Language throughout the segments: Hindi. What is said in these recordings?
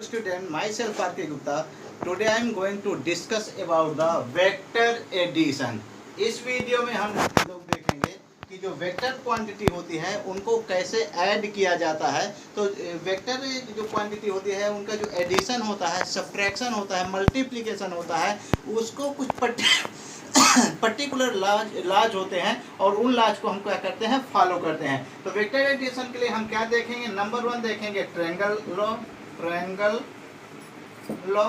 Student, myself R.K. Gupta. Today I am going to discuss about the vector addition. इस वीडियो में हम लोग देखेंगे कि जो वेक्टर क्वांटिटी होती है उनको कैसे ऐड किया जाता है। तो वेक्टर जो क्वांटिटी होती है उनका जो एडिशन होता है, सब्ट्रैक्शन होता है, मल्टीप्लिकेशन होता है, उसको कुछ पर्टिकुलर लाज होते हैं और उन लाज को हम क्या करते हैं, फॉलो करते हैं। तो वेक्टर एडिशन के लिए हम क्या देखेंगे, नंबर 1 देखेंगे ट्रायंगल लॉ,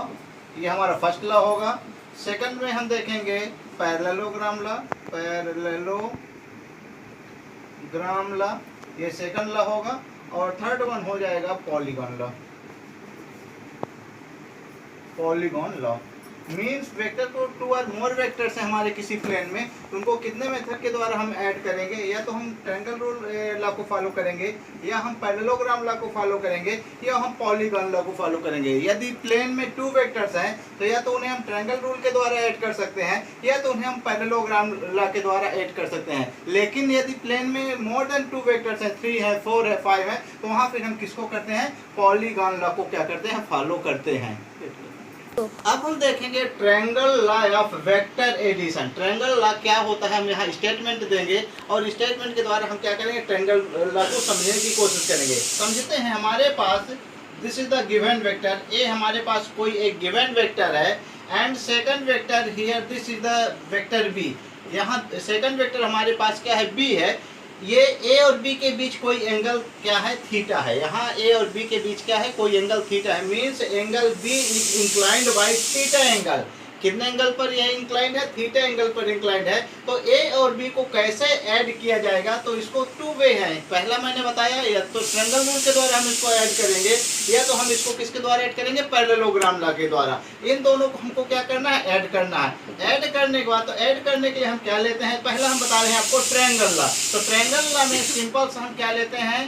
ये हमारा फर्स्ट लॉ होगा। सेकंड में हम देखेंगे पैरेललोग्राम लॉ, ये सेकंड लॉ होगा। और थर्ड वन हो जाएगा पॉलीगॉन लॉ। मीन्स वेक्टर को 2 और मोर वेक्टर्स हैं हमारे किसी प्लेन में, उनको कितने मेथड के द्वारा हम ऐड करेंगे, या तो हम ट्रायंगल रूल लॉ को फॉलो करेंगे, या हम पैरेललोग्राम लॉ को फॉलो करेंगे, या हम पॉलीगॉन लॉ को फॉलो करेंगे। यदि प्लेन में 2 वेक्टर्स हैं तो या तो उन्हें हम ट्रायंगल रूल के द्वारा ऐड कर सकते हैं, या तो उन्हें हम पैरेललोग्राम लॉ के द्वारा ऐड कर सकते हैं। लेकिन यदि प्लेन में मोर देन 2 वेक्टर्स हैं, 3 है, 4 है, 5 है, तो वहाँ फिर हम किसको करते हैं, पॉलीगॉन लॉ को क्या करते हैं, फॉलो करते हैं। अब हम देखेंगे triangle law of vector addition. Triangle law क्या होता है, हम यहाँ स्टेटमेंट देंगे और स्टेटमेंट के द्वारा हम क्या करेंगे, ट्रायंगल लॉ को समझने की कोशिश करेंगे। समझते हैं, हमारे पास this is the given vector a, हमारे पास कोई एक गिवन वेक्टर है, and second vector here this is the vector b. यहाँ सेकंड वेक्टर हमारे पास क्या है, बी है। ये ए और बी के बीच कोई एंगल क्या है, थीटा है। यहाँ ए और बी के बीच क्या है, कोई एंगल थीटा है। Means angle B is inclined by theta angle. कितने एंगल पर यह इंक्लाइंड है, थीटा एंगल पर इंक्लाइंड है। तो ए और बी को कैसे ऐड किया जाएगा, तो इसको 2 वे है। पहला मैंने बताया, या तो ट्रायंगल रूल के द्वारा हम इसको ऐड करेंगे, या तो हम इसको किसके द्वारा ऐड करेंगे, पैरेललोग्राम लॉ के द्वारा। इन दोनों को हमको क्या करना है, ऐड करना है। ऐड करने के बाद, तो ऐड करने के लिए हम क्या लेते हैं, पहला हम बता रहे हैं आपको ट्रायंगल लॉ। तो ट्रायंगल लॉ में सिंपल से हम क्या लेते हैं,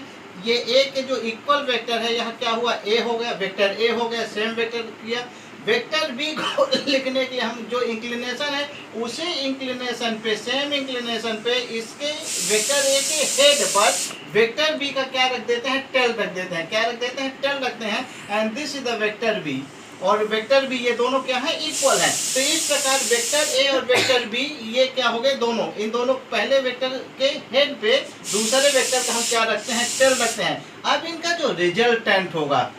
ये ए के जो इक्वल वेक्टर है, यहाँ क्या हुआ, ए हो गया, वेक्टर ए हो गया, सेम वेक्टर किया। वेक्टर बी को लिखने के लिए हम जो इंक्लिनेशन है, उसी इंक्लिनेशन पे, सेम इंक्लिनेशन पे इसके वेक्टर ए के हेड पर वेक्टर बी का क्या रख देते हैं, टेल रख देते हैं। क्या रख देते हैं, टेल रखते हैं। And this is the vector B और वेक्टर बी, ये दोनों क्या है, इक्वल है। तो इस प्रकार वेक्टर ए और वेक्टर बी ये क्या हो गए, दोनों, इन दोनों पहले वेक्टर के हेड पे दूसरे वेक्टर का हम क्या रखते हैं, टेल रखते हैं। अब इनका जो रिजल्टेंट होगा,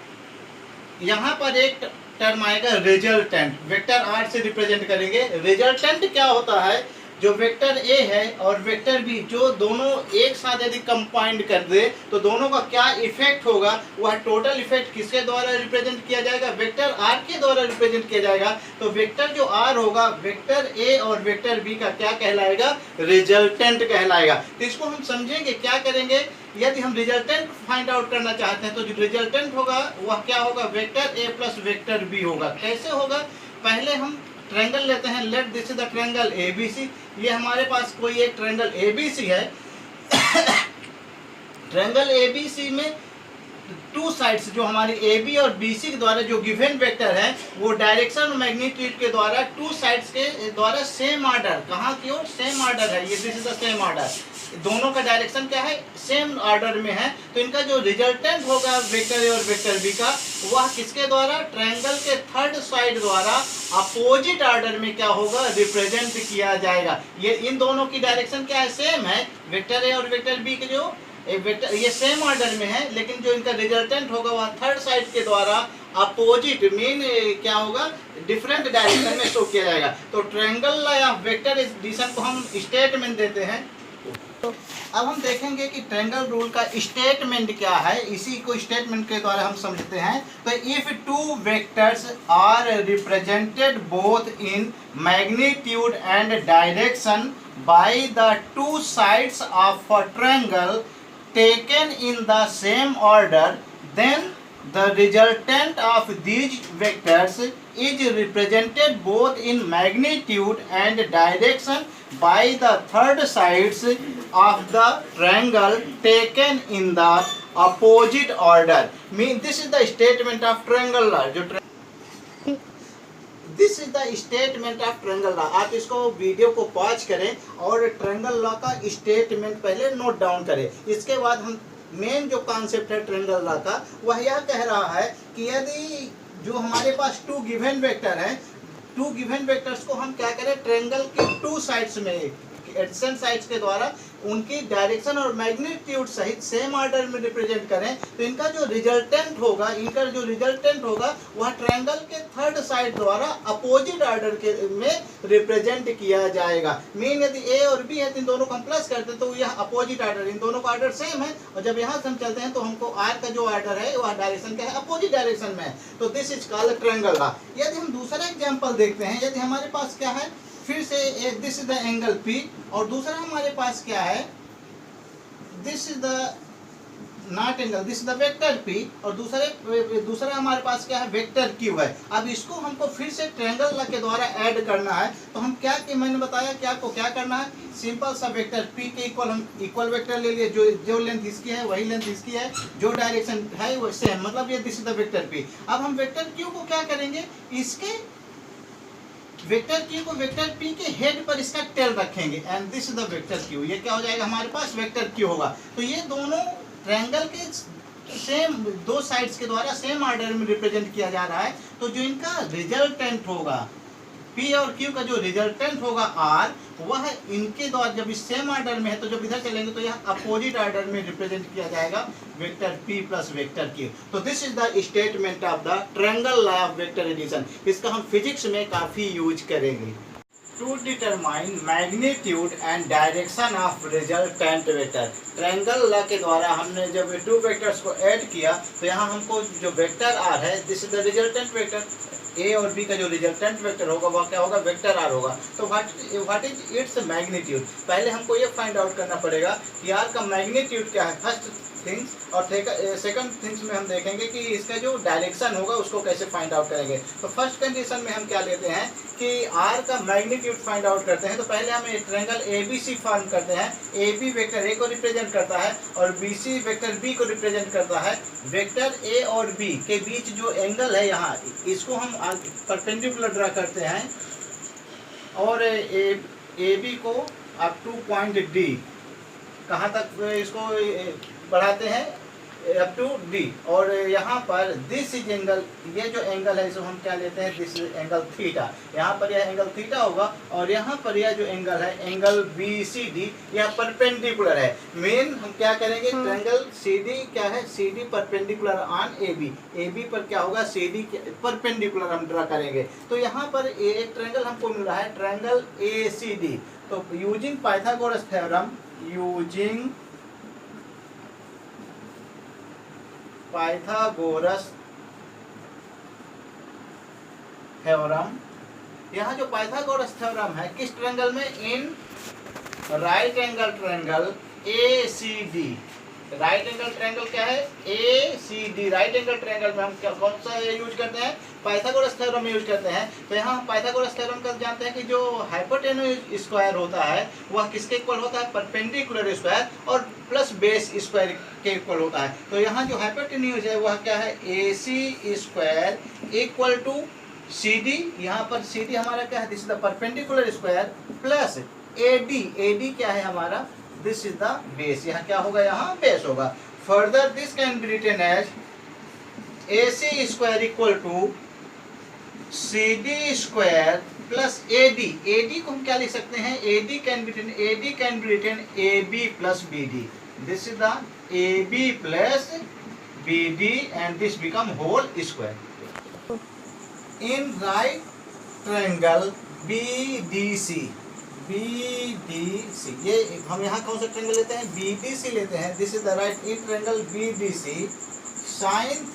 यहाँ पर एक टर्म आएगा रिजल्टेंट, वेक्टर आर से रिप्रेजेंट करेंगे। रिजल्टेंट क्या होता है, जो वेक्टर ए है और वेक्टर बी, जो दोनों एक साथ यदि कंबाइंड कर दे तो दोनों का क्या इफेक्ट होगा, वह टोटल इफेक्ट किसके द्वारा रिप्रेजेंट किया जाएगा, वेक्टर आर के द्वारा रिप्रेजेंट किया जाएगा। तो वेक्टर जो आर होगा, वेक्टर ए और वेक्टर बी का क्या कहलाएगा, रिजल्टेंट कहलाएगा। तो इसको हम समझेंगे, क्या करेंगे, यदि हम रिजल्टेंट फाइंड आउट करना चाहते हैं तो जो रिजल्टेंट होगा वह क्या होगा, वेक्टर ए प्लस वेक्टर बी होगा। कैसे होगा, पहले हम ट्रायंगल लेते हैं। Let this is the triangle ABC. ये हमारे पास कोई एक ट्रायंगल एबीसी है। ट्रायंगल एबीसी में 2 साइड्स, जो हमारी ए बी और बी सी के द्वारा जो गिवन वेक्टर है, वो डायरेक्शन और मैग्नीट्यूड के द्वारा 2 साइड्स के द्वारा सेम ऑर्डर, कहाँ की ओर, सेम ऑर्डर है। ये this is the same order, दोनों का डायरेक्शन क्या है, सेम ऑर्डर में है। तो इनका जो रिजल्टेंट होगा वेक्टर ए और वेक्टर बी का, वह किसके द्वारा, ट्रायंगल के थर्ड साइड द्वारा अपोजिट ऑर्डर में क्या होगा, रिप्रेजेंट किया जाएगा। ये इन दोनों की डायरेक्शन क्या है, सेम है। वेक्टर ए और वेक्टर बी के जो वेक्टर ये सेम ऑर्डर में है, लेकिन जो इनका रिजल्टेंट होगा वह थर्ड साइड के द्वारा अपोजिट, मीन क्या होगा, डिफरेंट डायरेक्शन में शो किया जाएगा। तो triangle law of vector addition को हम स्टेटमेंट देते हैं। तो अब हम देखेंगे कि ट्रायंगल रूल का स्टेटमेंट क्या है, इसी को स्टेटमेंट के द्वारा हम समझते हैं। तो if 2 vectors are represented both in magnitude and direction by the 2 sides of a triangle taken in the same order, then the resultant of these vectors is represented both in magnitude and direction by the third sides of the triangle taken in the opposite order. Mean this is the statement of triangle law. This is the statement of triangle law. आप इसको वीडियो को पॉज करें और ट्रायंगल लॉ का स्टेटमेंट पहले नोट डाउन करें। इसके बाद हम मेन जो कॉन्सेप्ट है ट्रायंगल लॉ का, वह यह कह रहा है कि यदि जो हमारे पास टू गिवन वेक्टर है, टू गिवन वेक्टर्स को हम क्या करें, ट्रायंगल के टू साइड्स में एडजेसेंट साइड्स के द्वारा उनकी डायरेक्शन और मैग्नीट्यूड सहित सेम ऑर्डर में रिप्रेजेंट करें, तो इनका जो रिजल्टेंट होगा वह ट्रायंगल के थर्ड साइड द्वारा अपोजिट ऑर्डर के में रिप्रेजेंट किया जाएगा। मीन यदि ए और बी है तो इन दोनों को हम प्लस करते हैं तो यह अपोजिट ऑर्डर, इन दोनों का ऑर्डर सेम है, और जब यहाँ से हम चलते हैं तो हमको आर का जो ऑर्डर है वह डायरेक्शन का है, अपोजिट डायरेक्शन में है, तो दिस इज कॉल्ड ट्रायंगल। यदि हम दूसरा एग्जाम्पल देखते हैं, यदि हमारे पास क्या है, फिर से this is the angle P, और दूसरा हमारे पास क्या है, this is the naught angle, this is the vector P, और दूसरा हमारे पास क्या है, वेक्टर Q है। अब इसको हमको फिर से ट्रायंगल के द्वारा ऐड करना है, तो हम क्या कि मैंने बताया कि आपको क्या करना है, सिंपल सा वेक्टर P के इक्वल हम इक्वल वेक्टर ले लिए, जो लेंथ इसकी है वही लेंथ इसकी है, जो डायरेक्शन है वो सेम, मतलब ये this is the vector P। अब हम वेक्टर Q को क्या करेंगे, इसके वेक्टर Q को वेक्टर P के हेड पर इसका टेल रखेंगे, and this is the vector Q। ये क्या हो जाएगा, हमारे पास वेक्टर Q होगा। तो ये दोनों ट्रायंगल के सेम दो साइड्स के द्वारा सेम ऑर्डर में रिप्रेजेंट किया जा रहा है, तो जो इनका रिजल्टेंट होगा P और Q का जो रिजल्टेंट होगा R, वह इनके द्वारा जब इस सेम ऑर्डर में है तो जब इधर चलेंगे तो यह अपोजिट ऑर्डर में रिप्रेजेंट किया जाएगा, vector P plus vector Q। तो this is the statement of the triangle law of vector addition. इसका हम फिजिक्स में काफी यूज करेंगे। To determine magnitude and direction of resultant vector, triangle law के द्वारा हमने जब टू वेक्टर्स को ऐड किया तो यहाँ हमको जो वेक्टर R है, this is the resultant vector, ए और बी का जो रिजल्टेंट वेक्टर होगा वह क्या होगा, वेक्टर आर होगा। तो व्हाट इज इट्स मैग्नीट्यूड, पहले हमको ये फाइंड आउट करना पड़ेगा कि आर का मैग्नीट्यूड क्या है, फर्स्ट थिंग्स, और सेकंड थिंग्स में हम देखेंगे कि इसका जो डायरेक्शन होगा उसको कैसे फाइंड आउट करेंगे। तो फर्स्ट कंडीशन में हम क्या लेते हैं कि आर का मैग्नीट्यूड फाइंड आउट करते हैं, तो पहले हम एक ट्रायंगल ABC फॉर्म करते हैं, AB वेक्टर A को रिप्रेजेंट करता है और BC वेक्टर B को रिप्रेजेंट करता है। वेक्टर A और B के बीच जो एंगल है यहाँ, इसको हम परपेंडिकुलर ड्रा करते हैं, और AB को अप टू पॉइंट D, कहाँ तक इसको बढ़ाते हैं, अप टू D, और यहाँ पर दिस इज एंगल, ये जो एंगल है इसको हम क्या लेते हैं, दिस एंगल थीटा, यहाँ पर यह एंगल थीटा होगा, और यहाँ पर यह जो एंगल है एंगल BCD, यह परपेंडिकुलर है। मेन हम क्या करेंगे, ट्रायंगल CD क्या है, CD परपेंडिकुलर ऑन AB पर क्या होगा, CD परपेंडिकुलर हम ड्रा करेंगे। तो यहाँ पर एक ट्रायंगल हमको मिल रहा है, ट्रायंगल ACD। तो यूजिंग पाइथागोरस थ्योरम, यहाँ जो पाइथागोरस थ्योरम है किस ट्रायंगल में, इन right angle triangle ACD। Right angle triangle क्या है, ACD। राइट एंगल ट्रायंगल में हम कौन सा यूज करते हैं, पाइथागोरस थ्योरम यूज करते हैं। तो यहाँ हम पाइथागोरस थ्योरम का जानते हैं कि जो हाइपोटेन्यूज स्क्वायर होता है वह किसके इक्वल होता है, परपेंडिकुलर स्क्वायर और प्लस बेस स्क्वायर के इक्वल होता है। तो यहाँ जो हाइपोटेन्यूज है वह क्या है, AC square equal to CD, यहाँ पर CD हमारा क्या है, this is the perpendicular square, plus AD क्या है हमारा, दिस इज द बेस, यहाँ क्या होगा, यहाँ बेस होगा। Further this can be written as AC square equal to CD square plus AD को हम क्या लिख सकते हैं, AD can be written AB plus BD, this is the AB plus BD and this become whole square. In right triangle BDC, ये हम यहाँ कौन सा ट्रायंगल लेते हैं, BDC लेते हैं। This is the right in triangle BDC sign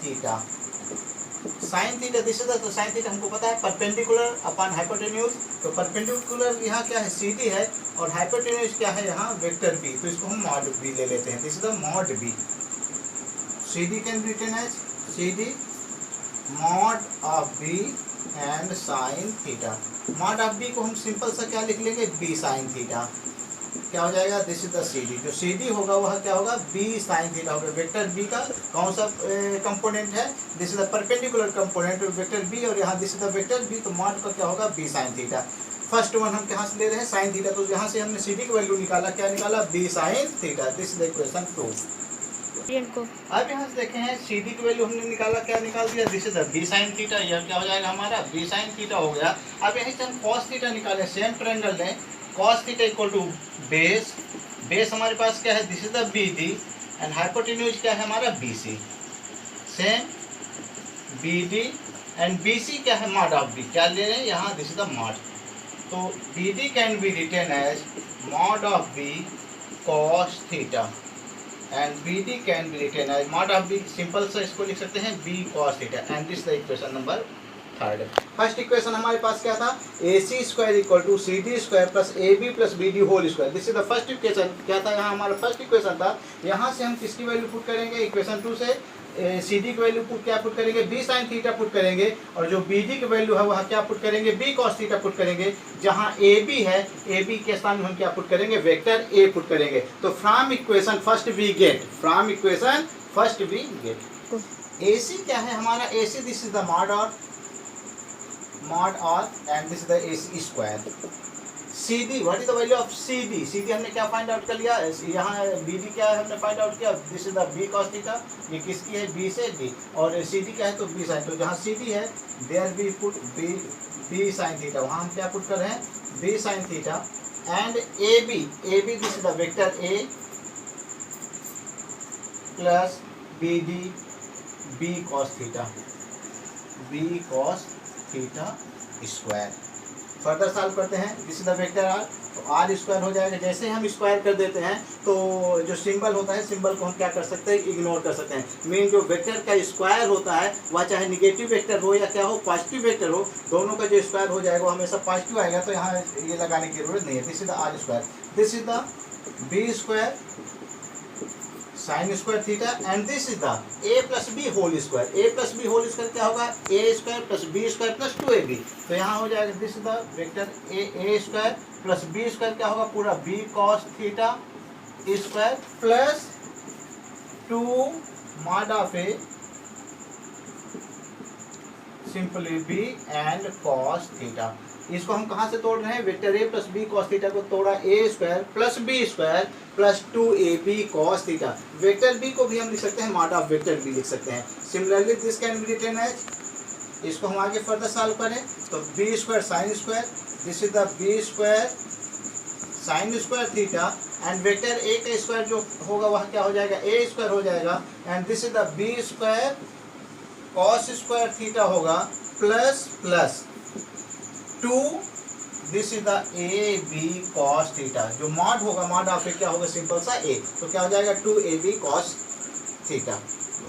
theta, this is the sine theta हमको पता है परपेंडिकुलर अपॉन हाइपोटेन्यूज। तो परपेंडिकुलर यहाँ क्या है, CD है, और हाइपोटेन्यूज क्या है यहाँ, वेक्टर B, तो इसको हम मॉड B ले लेते हैं। This is the mod B। CD can be written as CD mod of B and sine theta. Mod of B को हम सिंपल सा क्या लिख लेंगे, B साइन थीटा, क्या हो जाएगा, दिस इज द CD। जो CD होगा वह क्या होगा, B साइन थीटा होगा। वेक्टर B का कौन सा कंपोनेंट है, this is the perpendicular component vector B, और यहाँ this is the vector B, तो मॉड का क्या होगा, B sine theta. First one हम कहाँ से ले रहे हैं, साइन थीटा, तो यहाँ से हमने CD की वैल्यू निकाला, क्या निकाला, B sign theta. This is the equation 2। को अब यहाँ से देखे हैं सी डी की वैल्यू हमने निकाला, क्या निकाल दिया, this is the B sine theta, यह क्या हो जाएगा हमारा बी साइन थीटा हो गया। अब यहीं से हम कॉस थीटा निकालें, सेम ट्रायंगल लें, cos theta equal to base, base हमारे पास क्या है, this is the B D and hypotenuse क्या है हमारा B C, same B D and B C क्या है मॉड ऑफ बी, क्या ले रहे हैं यहाँ, दिस इज द मॉड, तो B D can be written as mod of B cos theta and BD can be written as mod of B, simple सा इसको लिख सकते हैं B cos theta and this is the equation number third. First equation हमारे पास क्या था, AC square equal to CD square plus AB plus BD whole square, this is the first equation. क्या था यहाँ हमारा फर्स्ट इक्वेशन था, यहाँ से हम किसकी वैल्यू पुट करेंगे, इक्वेशन 2 से CD की वैल्यू पुट क्या पुट करेंगे, B sin थीटा पुट करेंगे, और जो BD की वैल्यू है वह क्या पुट करेंगे, B cos थीटा पुट करेंगे। जहाँ AB है, AB के स्थान में हम क्या पुट करेंगे, वेक्टर A पुट करेंगे। तो from equation first we get, from equation first we get AC क्या है हमारा, AC this is the mod और and this is the AC square. CD what is the value of CD, CD हमने क्या फाइंड आउट कर लिया, यहाँ BD क्या है हमने फाइंड आउट किया, this is the B cos theta, ये किसकी है B से D, और CD क्या है तो B sin, तो जहाँ CD है there we put B sin theta, वहाँ हम क्या पुट कर रहे हैं B sin theta and AB this is the vector A plus BD B cos theta square. Further solve करते हैं, this is the vector R, तो आर स्क्वायर हो जाएगा। जैसे हम स्क्वायर कर देते हैं तो जो सिंबल होता है, सिंबल को हम क्या कर सकते हैं, इग्नोर कर सकते हैं। मीन जो वेक्टर का स्क्वायर होता है वह चाहे निगेटिव वेक्टर हो या क्या हो, पॉजिटिव वेक्टर हो, दोनों का जो स्क्वायर हो जाएगा वो हमेशा पॉजिटिव आएगा, तो यहाँ ये लगाने की जरूरत नहीं है। This is the are square, this is the B square sine square theta and this is the a plus B whole square. A plus B whole square क्या होगा, ए square plus B square plus 2ab, तो यहाँ हो जाएगा this is the vector a square plus B square क्या होगा, पूरा b cos theta square plus 2 mod of a simply b and cos theta. इसको हम कहाँ से तोड़ रहे हैं, वेक्टर ए प्लस बी कॉस थीटा को तोड़ा a square plus B square plus 2ab cos theta. Vector b को भी हम लिख सकते हैं मॉड ऑफ वेक्टर बी लिख सकते हैं। Similarly this can be written as, इसको हम आगे फर्दर सॉल्व करें तो B square sine square, this is the B square sine square theta and vector A का स्क्वायर जो होगा वह क्या हो जाएगा, ए स्क्वायर हो जाएगा and this is the B square cos square theta होगा plus 2 this is the A b cos theta. जो मॉड होगा, मॉड ऑफ ए क्या होगा, सिंपल सा ए, तो क्या हो जाएगा 2ab कॉस थीटा।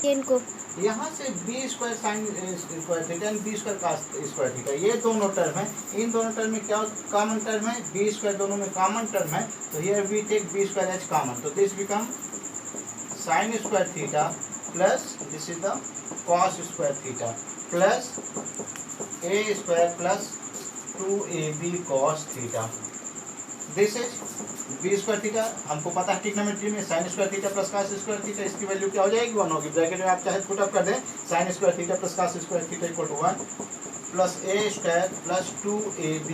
इनको यहाँ से b square sine square theta and b square cos square theta, ये दोनों टर्म है। इन दोनों टर्म में क्या कॉमन टर्म है, बी स्क्वायर दोनों में कॉमन टर्म है, तो here we take b square as common, तो this become sine square theta plus this is the cos square theta plus A square plus 2ab cos theta. This is b square theta, हमको पता है ट्रिग्नोमेट्री में sign square theta plus cos square theta, इसकी वैल्यू क्या हो जाएगी 1 होगी। ब्रैकेट में आप चाहे पुट अप कर दें, sine square theta plus cos square theta equal to 1 plus A square plus 2ab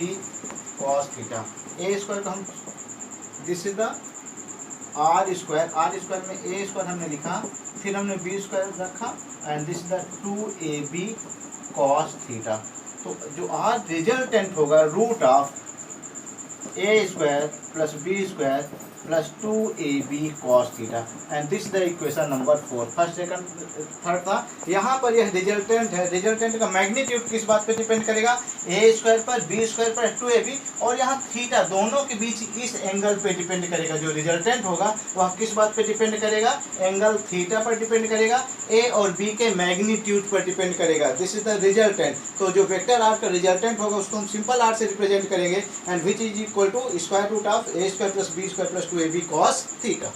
cos theta. A square का हम this is the are square में ए स्क्वायर हमने लिखा, फिर हमने बी स्क्वायर रखा and this is the 2ab cos theta. तो जो आर रिजल्टेंट होगा root of A square plus B square plus 2ab cos theta and this the equation number 4। First second third था, यहाँ पर यह रिजल्टेंट है। रिजल्टेंट का मैग्नीट्यूड किस बात पे डिपेंड करेगा, ए स्क्वायर पर बी स्क्वायर पर 2ab, और यहाँ थीटा दोनों के बीच इस एंगल पे डिपेंड करेगा। जो रिजल्टेंट होगा वह किस बात पे डिपेंड करेगा, एंगल थीटा पर डिपेंड करेगा, ए और बी के मैग्नीट्यूड पर डिपेंड करेगा। This is the resultant. तो जो वेक्टर आर का रिजल्टेंट होगा उसको हम सिंपल आर से रिप्रेजेंट करेंगे and which is equal to square root of A square plus B square plus 2ab cos theta.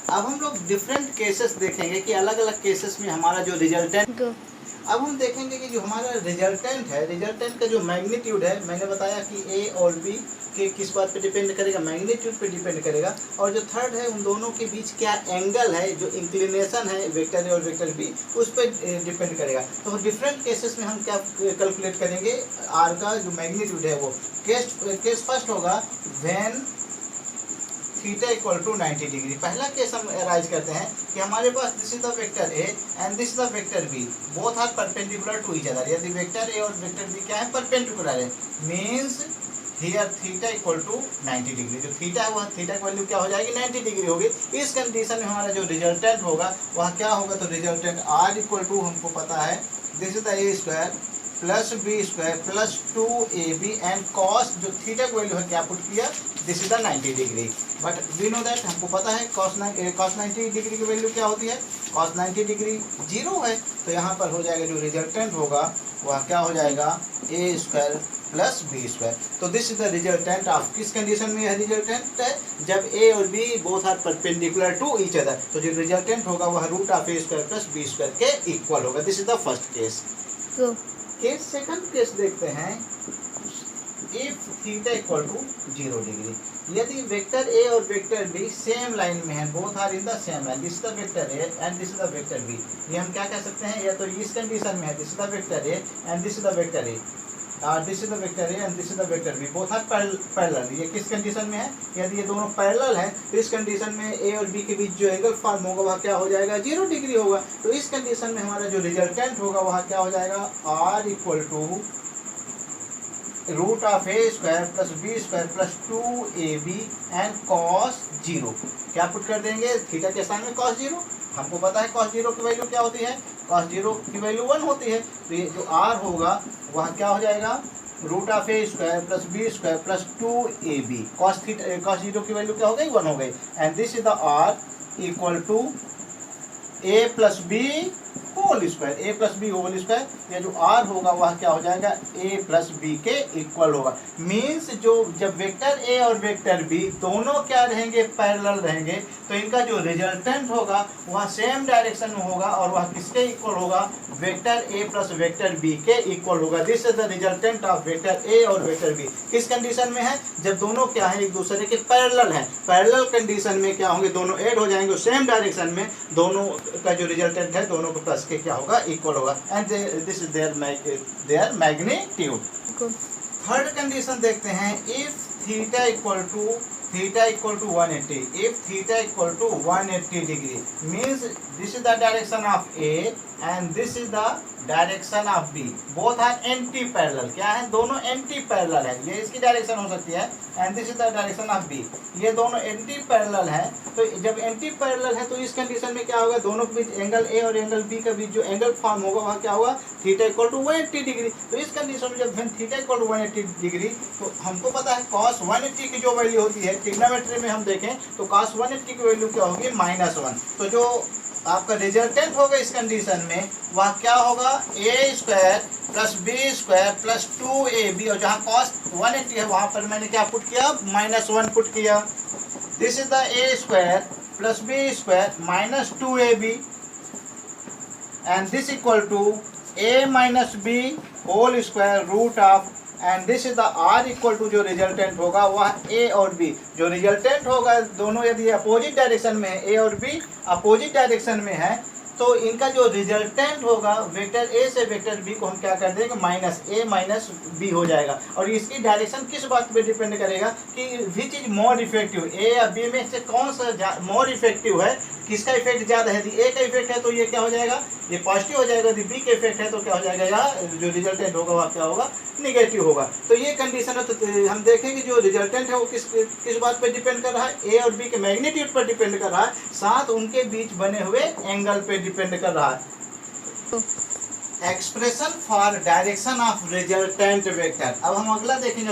अब हम लोग डिफरेंट केसेस देखेंगे कि अलग अलग केसेस में हमारा जो रिजल्टेंट, अब हम देखेंगे कि जो हमारा रिजल्टेंट है, रिजल्टेंट का जो मैग्नीट्यूड है, मैंने बताया कि ए और बी के किस बात पे डिपेंड करेगा, मैग्नीट्यूड पे डिपेंड करेगा, और जो थर्ड है उन दोनों के बीच क्या एंगल है, जो इंक्लिनेशन है वेक्टर ए और वेक्टर बी, उस पर डिपेंड करेगा। तो डिफरेंट केसेस में हम क्या कैलकुलेट करेंगे, आर का जो मैग्नीट्यूड है वो केस फर्स्ट होगा when theta equal to 90 degree. पहला केस हम अराइज करते हैं कि हमारे पास this is the vector A and this is the vector B, both are perpendicular to each other. यदि वेक्टर ए और वेक्टर बी क्या है, परपेंडिकुलर है, means here theta equal to 90 degree. जो थीटा है वह थीटा की वैल्यू क्या हो जाएगी, 90 डिग्री होगी। इस कंडीशन में हमारा जो रिजल्टेंट होगा वह क्या होगा, तो रिजल्टेंट आर इक्वल टू हमको पता है this is the A square plus B square plus 2ab and cos, जो थीटा की वैल्यू है क्या पुट किया, this is the 90 degree. But we know that, हमको पता है कॉस 90 डिग्री की वैल्यू क्या होती है, कॉस 90 डिग्री 0 है। तो यहाँ पर हो जाएगा जो रिजल्टेंट होगा वह क्या हो जाएगा, A square plus B square. तो this is the resultant of, किस कंडीशन में यह रिजल्टेंट है, जब ए और B both are perpendicular to each other. तो जो रिजल्टेंट होगा वह root of A square plus B square के इक्वल होगा। This is the first case. Case second case देखते हैं, if theta equal to 0 degree. यदि वेक्टर ए और वेक्टर बी सेम लाइन में है, both are in the same line, this is the vector A and this is the vector B, ये हम क्या कह सकते हैं, या तो इस कंडीशन में है this is the vector A and this is the vector A, this is the vector A and this is the vector B, both are parallel. ये किस कंडीशन में है, यदि ये दोनों पैरेलल हैं तो इस कंडीशन में ए और बी के बीच जो एंगल फॉर्म होगा वह क्या हो जाएगा, 0 डिग्री होगा। तो इस कंडीशन में हमारा जो रिजल्टेंट होगा वह क्या हो जाएगा, R equal to root of A square plus B square plus 2ab and cos 0। क्या पुट कर देंगे, थीटा के स्थान में कॉस 0। हमको पता है कॉस 0 की वैल्यू क्या होती है, कॉस 0 की वैल्यू 1 होती है। तो ये जो आर होगा वह क्या हो जाएगा, root of A square plus B square plus 2ab। Cos 0 की वैल्यू क्या हो गई, 1 हो गई। And this is the R equal to A plus B whole square, A plus B whole square. ये जो आर होगा वह क्या हो जाएगा, ए प्लस बी के इक्वल होगा। मीन्स जो जब वेक्टर ए और वेक्टर बी दोनों क्या रहेंगे, पैरेलल रहेंगे, तो इनका जो रिजल्टेंट होगा वह सेम डायरेक्शन में होगा और वह किसके इक्वल होगा, वेक्टर ए प्लस वेक्टर बी के इक्वल होगा। This is the resultant of vector ए और वेक्टर बी। किस कंडीशन में है, जब दोनों क्या है, एक दूसरे के पैरेलल है। पैरेलल कंडीशन में क्या होंगे, दोनों ऐड हो जाएंगे सेम डायरेक्शन में, दोनों का जो रिजल्टेंट है दोनों को प्लस के क्या होगा, इक्वल होगा। And this is their magnitude. Third condition देखते हैं, if theta equal to 180, if theta equal to 180 degree means this is the direction of A and this is the direction of B, both are anti parallel. क्या है, दोनों एंटी पैरेलल है। ये इसकी डायरेक्शन हो सकती है and this is the direction of B, ये दोनों एंटी पैरेलल है। तो जब एंटी पैरेलल है तो इस कंडीशन में क्या होगा, दोनों के बीच एंगल ए और एंगल बी के बीच जो एंगल फॉर्म होगा वह क्या होगा, थीटा इक्वल टू 180 डिग्री। तो इस कंडीशन में जब थीटा इक्वल टू 180 डिग्री, तो हमको पता है कॉस 180 की जो वैल्यू होती है, ट्रिग्नोमेट्री में हम देखें तो कॉस 180 की वैल्यू क्या होगी, -1। तो जो आपका रिजल्टेंट होगा इस कंडीशन में वह क्या होगा, ए square plus B square plus 2ab, और जहाँ कॉस 180 है वहाँ पर मैंने क्या पुट किया, -1 पुट किया। This is the A square plus B square minus 2ab and this equal to a minus B whole square root of, and this is the R equal to, जो रिजल्टेंट होगा वह ए और बी। जो रिजल्टेंट होगा दोनों यदि अपोजिट डायरेक्शन में है, ए और बी अपोजिट डायरेक्शन में है, तो इनका जो रिजल्टेंट होगा वेक्टर ए से वेक्टर बी को हम क्या कर देंगे, -a माइनस बी हो जाएगा। और इसकी डायरेक्शन किस बात पे डिपेंड करेगा कि विच इज मोर इफेक्टिव, ए या बी में से कौन सा मोर इफेक्टिव है, किसका इफेक्ट ज़्यादा है। यदि ए का इफेक्ट है तो ये क्या हो जाएगा, ये पॉजिटिव हो जाएगा। यदि बी का इफेक्ट है तो क्या हो जाएगा, या जो रिजल्टेंट होगा वह क्या होगा, निगेटिव होगा। तो ये कंडीशन है। तो हम देखेंगे जो रिजल्टेंट है वो किस बात पर डिपेंड कर रहा है, ए और बी के मैग्नीट्यूड पर डिपेंड कर रहा है, साथ उनके बीच बने हुए एंगल पे डिपेंड कर रहा है। Expression for direction of resultant vector. अब हम अगला देखेंगे।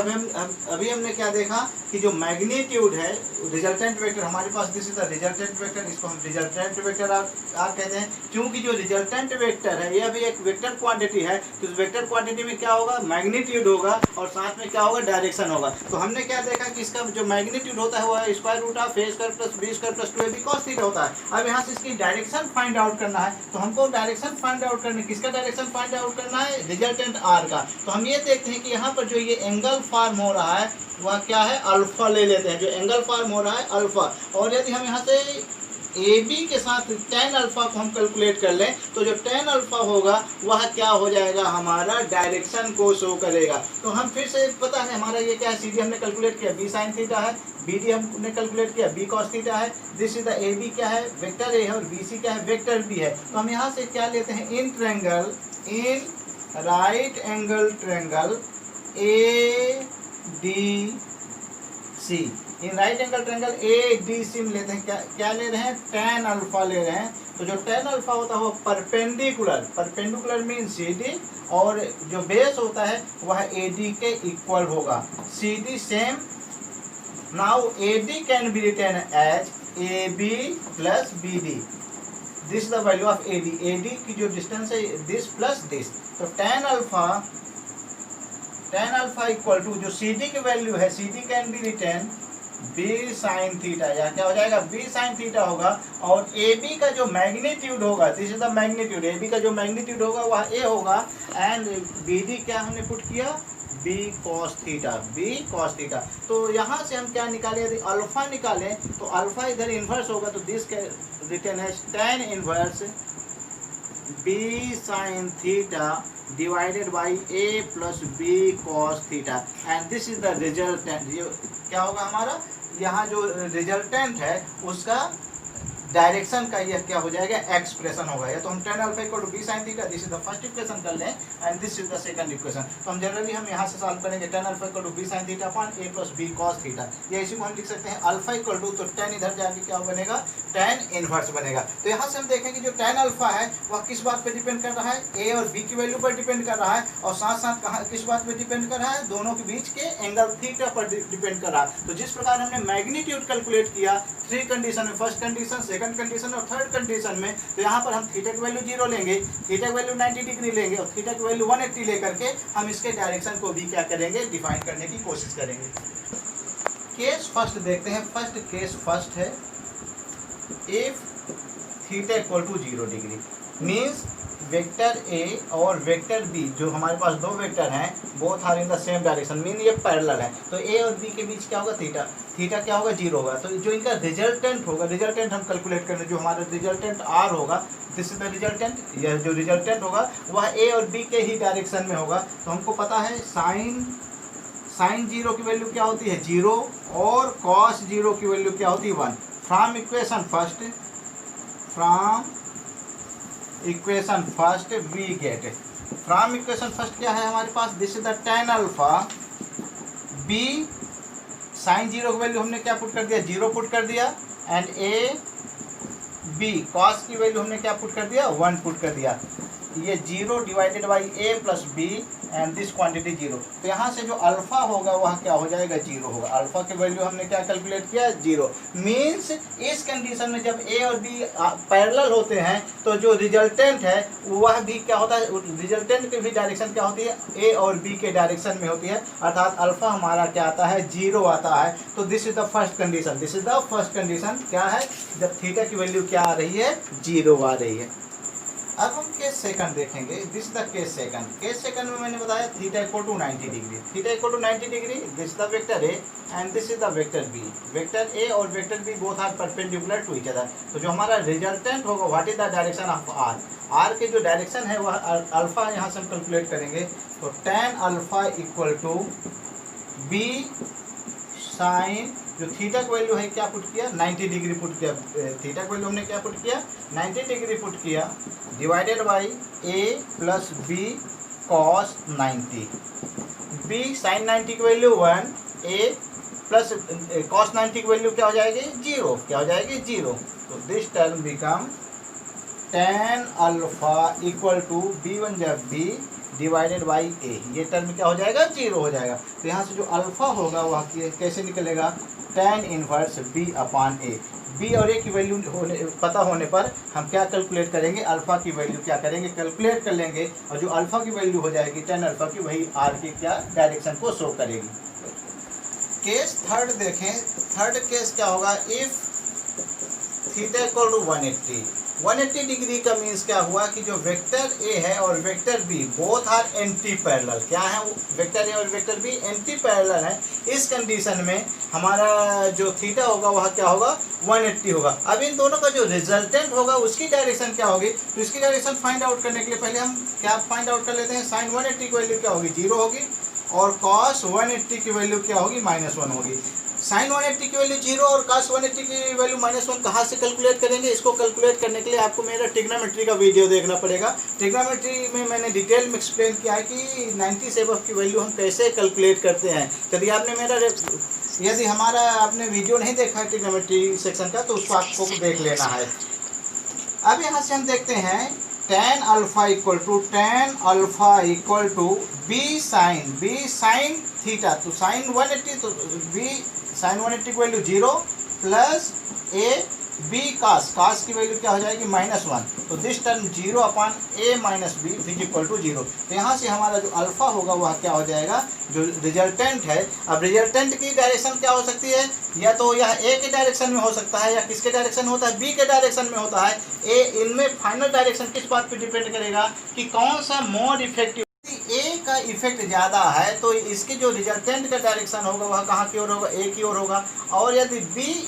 अभी हमने क्या देखा कि जो मैग्नीट्यूड है रिजल्टेंट वेक्टर, हमारे पास this is the resultant vector, इसको हम रिजल्टेंट वेक्टर आर कहते हैं, क्योंकि जो रिजल्टेंट वेक्टर है यह भी एक वेक्टर क्वांटिटी है। तो इस वेक्टर क्वांटिटी में क्या होगा, मैग्नीट्यूड होगा और साथ में क्या होगा, डायरेक्शन होगा। तो हमने क्या देखा कि इसका जो मैग्नीट्यूड होता है वह square root of A square plus B square plus 2ab cos theta होता है। अब यहाँ से इसकी डायरेक्शन फाइंड आउट करना है, तो हमको डायरेक्शन फाइंड आउट करना, किसका डायरेक्शन फाइंड आउट करना है, रिजल्टेंट आर का। तो हम ये देखते हैं कि यहाँ पर जो ये एंगल फॉर्म हो रहा है वह क्या है, अल्फा ले लेते हैं। जो एंगल फॉर्म हो रहा है अल्फा, और यदि हम यहाँ से ए बी के साथ tan अल्फा को हम कैलकुलेट कर लें तो जो tan अल्फा होगा वह क्या हो जाएगा, हमारा डायरेक्शन को शो करेगा। तो हम फिर से पता है हमारा ये क्या है, सी डी हमने कैलकुलेट किया बी साइन थीटा है, बी डी हमने कैलकुलेट किया बी कॉस थीटा है, this is the A B क्या है वेक्टर ए है और बी सी क्या है वेक्टर बी है। तो हम यहाँ से क्या लेते हैं, in triangle, in right angle triangle A D C, in right angle triangle A D C में लेते हैं क्या ले रहे हैं, tan अल्फा ले रहे हैं। तो जो tan अल्फा होता है वो perpendicular, perpendicular mean C D, और जो बेस होता है वह ए डी के इक्वल होगा, C D same. Now A D can be written as A B plus B D, this the value of A D की जो डिस्टेंस है दिस प्लस दिस। तो tan अल्फा इक्वल टू जो सी डी की वैल्यू है, C D can be written B sine theta, या क्या हो जाएगा बी साइन थीटा होगा, और ए बी का जो मैग्नीट्यूड होगा, this is the magnitude, A B का जो मैग्नीट्यूड होगा वह ए होगा, एंड बी डी क्या हमने पुट किया, B cos theta, B cos theta. तो यहाँ से हम क्या निकालें, यदि अल्फा निकालें तो अल्फा इधर इन्वर्स होगा, तो दिस के रिटन है tan inverse B sine theta divided by A plus B cos theta, and this is the resultant. ये क्या होगा हमारा, यहाँ जो रिजल्टेंट है उसका डायरेक्शन का यह क्या हो जाएगा, एक्सप्रेशन होगा। या तो हम tan alpha equal to B sine theta, this is the first equation कर लें, and this is the second equation. तो हम जनरली हम यहाँ से सॉल्व करेंगे tan alpha equal to B sine theta upon A plus B cos theta, या इसी को हम लिख सकते हैं अल्फा इक्वल टू, तो tan इधर जाके क्या बनेगा, tan इनवर्स बनेगा। तो यहाँ से हम देखेंगे जो tan अल्फा है वह किस बात पर डिपेंड कर रहा है, ए और बी की वैल्यू पर डिपेंड कर रहा है, और साथ साथ कहाँ किस बात पर डिपेंड कर रहा है, दोनों के बीच के एंगल थीटा पर डिपेंड कर रहा है। तो जिस प्रकार हमने मैग्नीट्यूड कैलकुलेट किया 3 कंडीशन में, फर्स्ट कंडीशन, सेकंड कंडीशन और थर्ड कंडीशन में, तो यहाँ पर हम थीटा की वैल्यू 0 लेंगे, थीटा की वैल्यू 90 डिग्री लेंगे, और थीटा की वैल्यू 180 लेकर के हम इसके डायरेक्शन को भी क्या करेंगे, डिफाइन करने की कोशिश करेंगे। केस फर्स्ट देखते हैं। फर्स्ट केस फर्स्ट है, if theta equal to 0 degree means vector ए और वेक्टर बी, जो हमारे पास दो वेक्टर हैं, both are in the same direction, mean ये पैरेलल है, तो ए और बी के बीच क्या होगा, थीटा, थीटा क्या होगा, 0 होगा। तो जो इनका रिजल्टेंट होगा, रिजल्टेंट हम कैलकुलेट करें, जो हमारा रिजल्टेंट आर होगा, दिस इज द रिजल्टेंट, यह जो रिजल्टेंट होगा वह ए और बी के ही डायरेक्शन में होगा। तो हमको पता है साइन 0 की वैल्यू क्या होती है, 0, और कॉस 0 की वैल्यू क्या होती है, 1। From equation first we get, from equation first क्या है हमारे पास, this is the tan alpha, B sine 0 की वैल्यू हमने क्या पुट कर दिया, 0 पुट कर दिया, एंड ए बी कॉस की वैल्यू हमने क्या पुट कर दिया, 1 पुट कर दिया। ये 0 divided by A plus B, and this quantity 0। तो यहाँ से जो अल्फा होगा वह क्या हो जाएगा, 0 होगा। अल्फा की वैल्यू हमने क्या कैलकुलेट किया, 0। मीन्स इस कंडीशन में जब ए और बी पैरेलल होते हैं तो जो रिजल्टेंट है वह भी क्या होता है, रिजल्टेंट की भी डायरेक्शन क्या होती है, ए और बी के डायरेक्शन में होती है, अर्थात अल्फा हमारा क्या आता है, 0 आता है। तो this is the first condition, this is the first condition क्या है, जब थीटा की वैल्यू क्या आ रही है, 0 आ रही है। अब हम केस सेकंड देखेंगे, this the case second. Case second में मैंने बताया theta equal to 90 degree, theta equal to 90 degree, this the vector A and this is the vector B. Vector ए और vector B both are perpendicular to each other. तो जो हमारा रिजल्टेंट होगा, what is the direction of R, R के जो डायरेक्शन है वह अल्फा, यहाँ से हम कैलकुलेट करेंगे। तो tan alpha equal to B sine, जो थीटा की वैल्यू है क्या पुट किया, 90 डिग्री पुट किया, थीटा की वैल्यू हमने क्या पुट किया, 90 डिग्री पुट किया, divided by A plus B cos 90, B sine 90 की वैल्यू 1, ए प्लस कॉस 90 की वैल्यू क्या हो जाएगी, 0, क्या हो जाएगी, 0। तो this term become tan alpha equal to b1 जब b डिवाइडेड बाई ए, ये टर्म क्या हो जाएगा, 0 हो जाएगा। तो यहाँ से जो अल्फा होगा वह कैसे निकलेगा, tan इनवर्स b अपॉन ए। b और ए की वैल्यू पता होने पर हम क्या कैलकुलेट करेंगे, अल्फा की वैल्यू क्या करेंगे, कैलकुलेट कर लेंगे, और जो अल्फा की वैल्यू हो जाएगी tan अल्फा की, वही आर की क्या डायरेक्शन को शो करेगी। केस थर्ड देखें। थर्ड केस क्या होगा, if theta equal to 180 180 degree का मीन्स क्या हुआ कि जो वेक्टर ए है और vector B both are anti parallel. क्या है वेक्टर ए और वेक्टर बी? एंटी पैरेलल है। इस कंडीशन में हमारा जो थीटा होगा वह क्या होगा? 180 होगा। अब इन दोनों का जो रिजल्टेंट होगा उसकी डायरेक्शन क्या होगी? तो इसकी डायरेक्शन फाइंड आउट करने के लिए पहले हम क्या फाइंड आउट कर लेते हैं। साइन 180 की वैल्यू क्या होगी? 0 होगी और कॉस 180 की वैल्यू क्या होगी? -1 होगी। साइन 180 की वैल्यू 0 और cos 180 की वैल्यू -1 कहाँ से कैलकुलेट करेंगे? इसको कैलकुलेट करने के लिए आपको मेरा ट्रिग्नोमेट्री का वीडियो देखना पड़ेगा। ट्रिग्नोमेट्री में मैंने डिटेल में एक्सप्लेन किया है कि 90 से अबव की वैल्यू हम कैसे कैलकुलेट करते हैं। यदि हमारा आपने वीडियो नहीं देखा है ट्रिग्नोमेट्री सेक्शन का तो उसको आपको देख लेना है। अब यहाँ से हम देखते हैं tan alpha equal to B sine theta. तो साइन 180 तो बी साइन 180 की value 0 plus A B cos की वैल्यू क्या हो जाएगी? -1। तो this term 0 upon A minus B which equal to 0। तो यहाँ से हमारा जो अल्फा होगा वह क्या हो जाएगा? जो रिजल्टेंट है। अब रिजल्टेंट की डायरेक्शन क्या हो सकती है? या तो यह ए के डायरेक्शन में हो सकता है या किसके डायरेक्शन होता है? बी के डायरेक्शन में होता है। ए इनमें फाइनल डायरेक्शन किस बात पे डिपेंड करेगा कि कौन सा मोर इफेक्टिव। ए का इफेक्ट ज़्यादा है तो इसके जो रिजल्टेंट का डायरेक्शन होगा वह कहाँ की ओर होगा? ए की ओर होगा। और यदि बी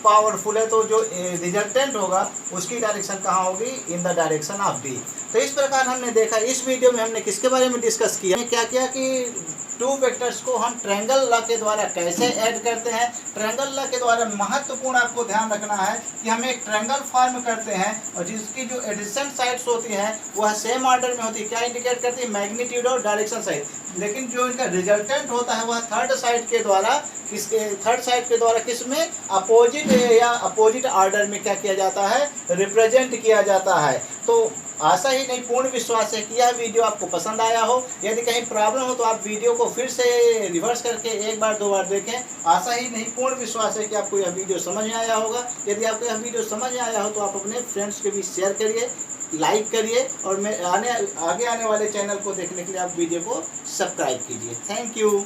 पावरफुल है तो जो रिजल्टेंट होगा उसकी डायरेक्शन कहाँ होगी? In the direction of B. तो इस प्रकार हमने देखा। इस वीडियो में हमने किसके बारे में डिस्कस किया? क्या किया कि टू वेक्टर्स को हम ट्रायंगल लॉ के द्वारा कैसे ऐड करते हैं। ट्रायंगल लॉ के द्वारा महत्वपूर्ण आपको ध्यान रखना है कि हम एक ट्रायंगल फॉर्म करते हैं और जिसकी जो एडिसेंट साइड्स होती हैं वह सेम ऑर्डर में होती है। क्या इंडिकेट करती है? मैग्नीट्यूड और डायरेक्शन साइड। लेकिन जो इनका रिजल्टेंट होता है वह थर्ड साइड के द्वारा किसमें? अपोजिट या अपोजिट ऑर्डर में क्या किया जाता है? रिप्रेजेंट किया जाता है। तो आशा ही नहीं पूर्ण विश्वास है कि यह वीडियो आपको पसंद आया हो। यदि कहीं प्रॉब्लम हो तो आप वीडियो को फिर से रिवर्स करके एक बार दो बार देखें। आशा ही नहीं पूर्ण विश्वास है कि आपको यह वीडियो समझ में आया होगा। यदि आपको यह वीडियो समझ में आया हो तो आप अपने फ्रेंड्स के बीच शेयर करिए, लाइक करिए और आगे आने वाले चैनल को देखने के लिए आप वीडियो को सब्सक्राइब कीजिए। Thank you.